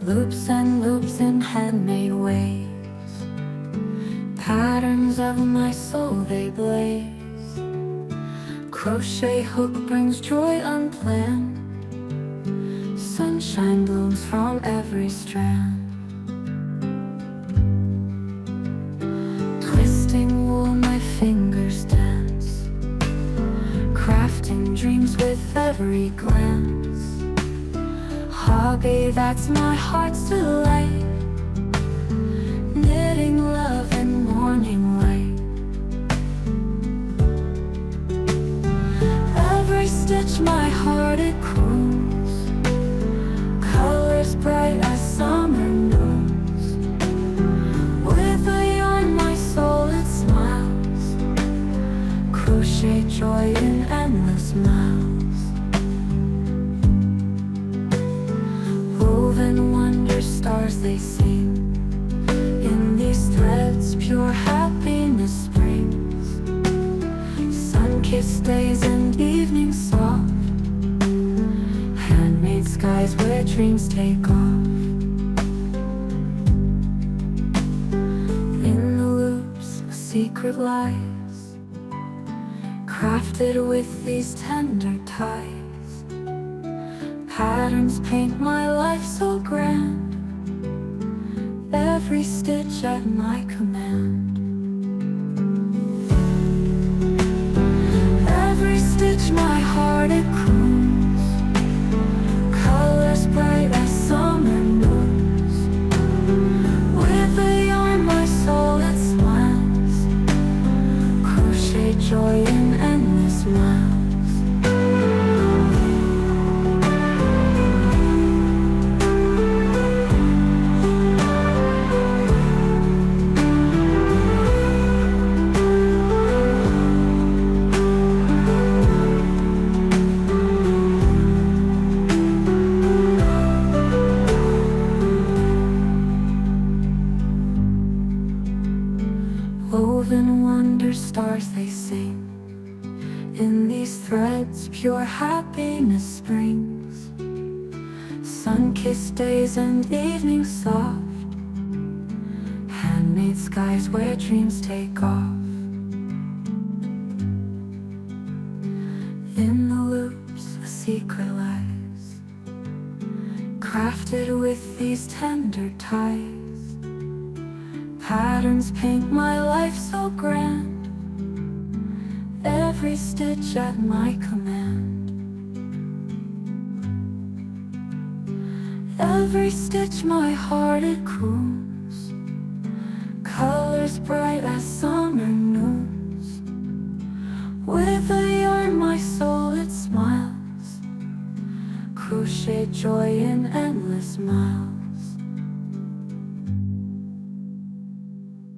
Loops and loops in handmade ways, patterns of my soul they blaze. Crochet hook brings joy unplanned, sunshine blooms from every strand. Twisting wool my fingers dance, crafting dreams with every glance. Hobby that's my heart's delight, knitting love in morning light. Every stitch my heart it croons, colors bright as summer noons. With a yarn my soul it smiles, crochet joy in endless miles. Woven wonder stars they sing, in these threads pure happiness springs. Sun-kissed days and evenings soft, handmade skies where dreams take off. In the loops a secret lies, crafted with these tender ties. Patterns paint my life so grand, every stitch at my command. Every stitch my heart it croons, colors bright as summer noons. With a yarn my soul it smiles, crochet joy in endless miles. Woven wonder stars they sing, in these threads pure happiness springs. Sun-kissed days and evenings soft, handmade skies where dreams take off. In the loops a secret lies, crafted with these tender ties. Patterns paint my life so grand, every stitch at my command. Every stitch my heart it croons, colors bright as summer noons. With a yarn my soul it smiles, crochet joy in endless miles.